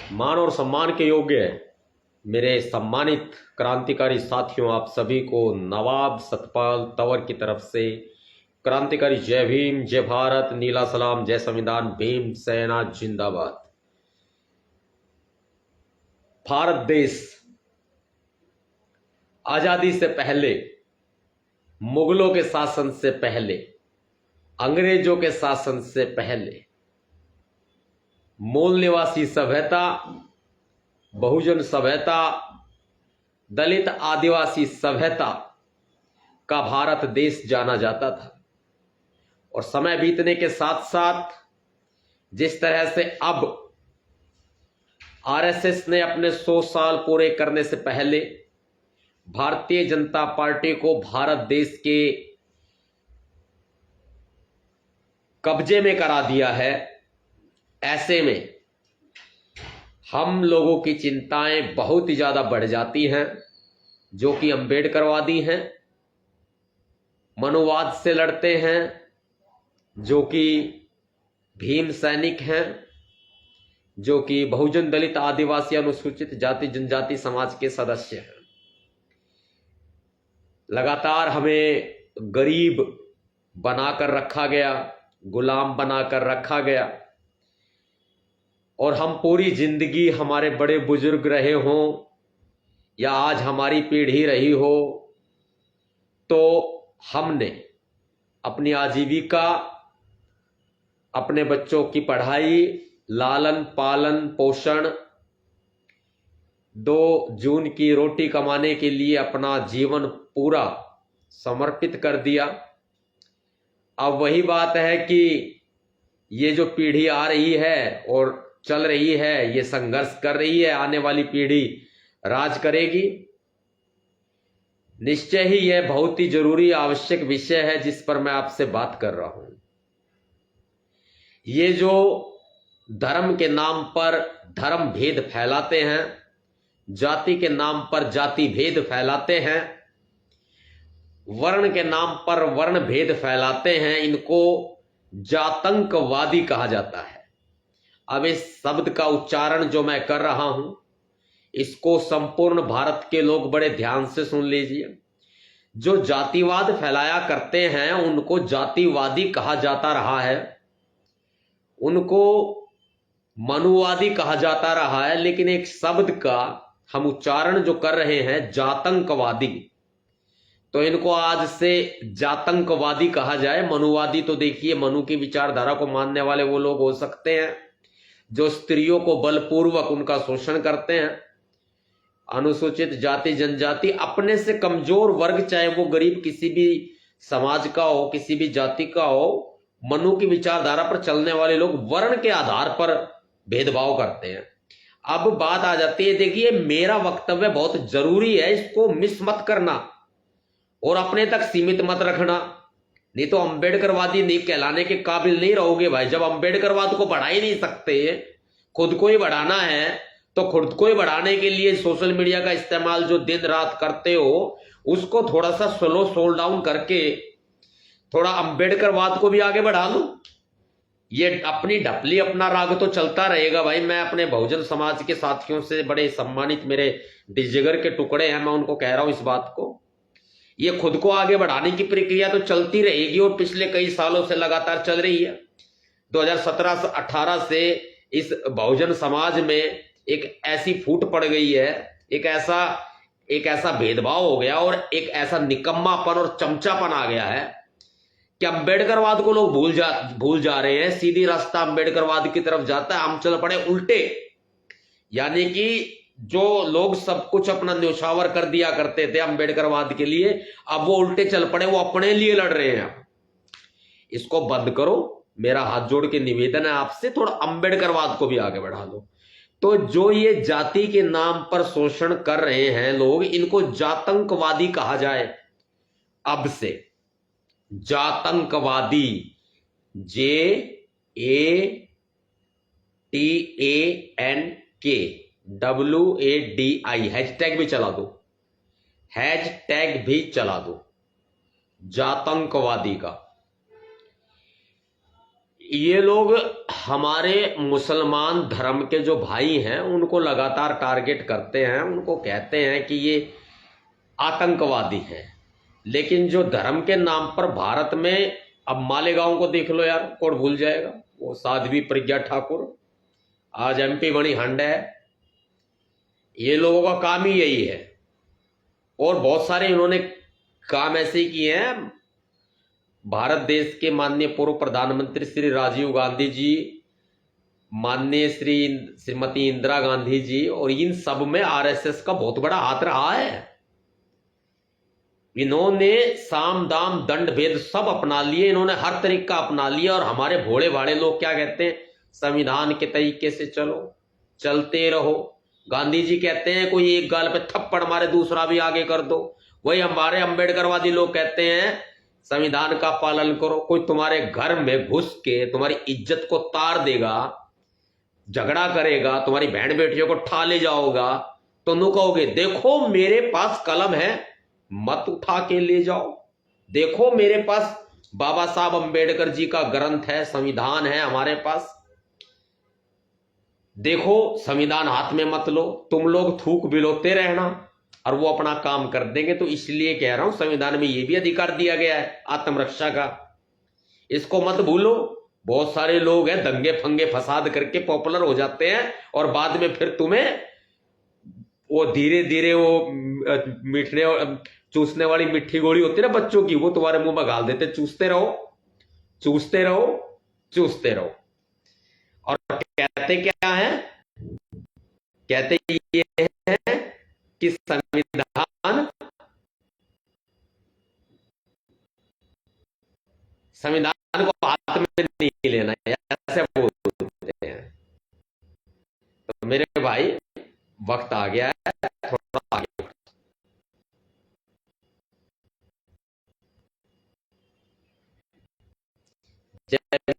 मान और सम्मान के योग्य मेरे सम्मानित क्रांतिकारी साथियों, आप सभी को नवाब सतपाल तंवर की तरफ से क्रांतिकारी जय भीम, जय भारत, नीला सलाम, जय संविधान, भीम सेना जिंदाबाद। भारत देश आजादी से पहले, मुगलों के शासन से पहले, अंग्रेजों के शासन से पहले मूल निवासी सभ्यता, बहुजन सभ्यता, दलित आदिवासी सभ्यता का भारत देश जाना जाता था। और समय बीतने के साथ साथ जिस तरह से अब आरएसएस ने अपने 100 साल पूरे करने से पहले भारतीय जनता पार्टी को भारत देश के कब्जे में करा दिया है, ऐसे में हम लोगों की चिंताएं बहुत ही ज्यादा बढ़ जाती हैं, जो कि अंबेडकरवादी हैं, मनुवाद से लड़ते हैं, जो कि भीम सैनिक हैं, जो कि बहुजन दलित आदिवासी अनुसूचित जाति जनजाति समाज के सदस्य हैं। लगातार हमें गरीब बनाकर रखा गया, गुलाम बनाकर रखा गया, और हम पूरी जिंदगी, हमारे बड़े बुजुर्ग रहे हों या आज हमारी पीढ़ी रही हो, तो हमने अपनी आजीविका, अपने बच्चों की पढ़ाई, लालन पालन पोषण, 2 जून की रोटी कमाने के लिए अपना जीवन पूरा समर्पित कर दिया। अब वही बात है कि ये जो पीढ़ी आ रही है और चल रही है, ये संघर्ष कर रही है, आने वाली पीढ़ी राज करेगी। निश्चय ही यह बहुत ही जरूरी आवश्यक विषय है जिस पर मैं आपसे बात कर रहा हूं। ये जो धर्म के नाम पर धर्म भेद फैलाते हैं, जाति के नाम पर जाति भेद फैलाते हैं, वर्ण के नाम पर वर्ण भेद फैलाते हैं, इनको जातंकवादी कहा जाता है। अब इस शब्द का उच्चारण जो मैं कर रहा हूं, इसको संपूर्ण भारत के लोग बड़े ध्यान से सुन लीजिए। जो जातिवाद फैलाया करते हैं उनको जातिवादी कहा जाता रहा है, उनको मनुवादी कहा जाता रहा है, लेकिन एक शब्द का हम उच्चारण जो कर रहे हैं जातंकवादी, तो इनको आज से जातंकवादी कहा जाए। मनुवादी तो देखिए, मनु की विचारधारा को मानने वाले वो लोग हो सकते हैं जो स्त्रियों को बलपूर्वक उनका शोषण करते हैं। अनुसूचित जाति जनजाति, अपने से कमजोर वर्ग, चाहे वो गरीब किसी भी समाज का हो, किसी भी जाति का हो, मनु की विचारधारा पर चलने वाले लोग वर्ण के आधार पर भेदभाव करते हैं। अब बात आ जाती है, देखिए मेरा वक्तव्य बहुत जरूरी है, इसको मिस मत करना और अपने तक सीमित मत रखना, नहीं तो अंबेडकरवादी नहीं कहलाने के काबिल नहीं रहोगे भाई। जब अंबेडकरवाद को बढ़ा ही नहीं सकते, खुद को ही बढ़ाना है, तो खुद को ही बढ़ाने के लिए सोशल मीडिया का इस्तेमाल जो दिन रात करते हो, उसको थोड़ा सा स्लो डाउन करके थोड़ा अंबेडकरवाद को भी आगे बढ़ा लो। ये अपनी ढपली, अपना राग तो चलता रहेगा भाई। मैं अपने बहुजन समाज के साथियों से, बड़े सम्मानित मेरे जिगर के टुकड़े हैं, मैं उनको कह रहा हूं इस बात को, ये खुद को आगे बढ़ाने की प्रक्रिया तो चलती रहेगी और पिछले कई सालों से लगातार चल रही है। 2017 से 18 से इस बहुजन समाज में एक ऐसी फूट पड़ गई है, एक ऐसा भेदभाव हो गया और एक ऐसा निकम्मापन और चमचापन आ गया है कि अंबेडकरवाद को लोग भूल जा रहे हैं। सीधी रास्ता अंबेडकरवाद की तरफ जाता है, हम चल पड़े उल्टे। यानी कि जो लोग सब कुछ अपना न्यौछावर कर दिया करते थे अंबेडकरवाद के लिए, अब वो उल्टे चल पड़े, वो अपने लिए लड़ रहे हैं। इसको बंद करो, मेरा हाथ जोड़ के निवेदन है आपसे, थोड़ा अंबेडकरवाद को भी आगे बढ़ा लो। तो जो ये जाति के नाम पर शोषण कर रहे हैं लोग, इनको जातंकवादी कहा जाए अब से। जातंकवादी, JATANKWADI, हैशटैग भी चला दो, हैशटैग भी चला दो जातंकवादी का। ये लोग हमारे मुसलमान धर्म के जो भाई हैं उनको लगातार टारगेट करते हैं, उनको कहते हैं कि ये आतंकवादी हैं। लेकिन जो धर्म के नाम पर भारत में, अब मालेगांव को देख लो यार, कौन भूल जाएगा, वो साध्वी प्रज्ञा ठाकुर आज एमपी बनी हंड है। ये लोगों का काम ही यही है, और बहुत सारे इन्होंने काम ऐसे ही किए हैं। भारत देश के माननीय पूर्व प्रधानमंत्री श्री राजीव गांधी जी, माननीय श्रीमती इंदिरा गांधी जी, और इन सब में आरएसएस का बहुत बड़ा हाथ रहा है। इन्होंने साम दाम दंड भेद सब अपना लिए, इन्होंने हर तरीका अपना लिया। और हमारे भोले भाले लोग क्या कहते हैं, संविधान के तरीके से चलो, चलते रहो। गांधी जी कहते हैं कोई एक गाल पे थप्पड़ मारे दूसरा भी आगे कर दो। वही हमारे अंबेडकरवादी लोग कहते हैं संविधान का पालन करो। कोई तुम्हारे घर में घुस के तुम्हारी इज्जत को तार देगा, झगड़ा करेगा, तुम्हारी बहन बेटियों को ठा ले जाओगा, तो नु कहोगे देखो मेरे पास कलम है, मत उठा के ले जाओ। देखो मेरे पास बाबा साहब अंबेडकर जी का ग्रंथ है, संविधान है हमारे पास, देखो संविधान हाथ में मत लो। तुम लोग थूक बिलोते रहना और वो अपना काम कर देंगे। तो इसलिए कह रहा हूं संविधान में ये भी अधिकार दिया गया है आत्मरक्षा का, इसको मत भूलो। बहुत सारे लोग हैं दंगे फंगे फसाद करके पॉपुलर हो जाते हैं, और बाद में फिर तुम्हें वो धीरे धीरे वो मीठने चूसने वाली मिट्टी गोली होती है ना बच्चों की, वो तुम्हारे मुंह में गाल देते, चूसते रहो चूसते रहो चूसते रहो। और कहते क्या है, कहते ये है कि संविधान को हाथ में नहीं लेना, ऐसे बोलते हैं। तो मेरे भाई वक्त आ गया है, थोड़ा आगे। जय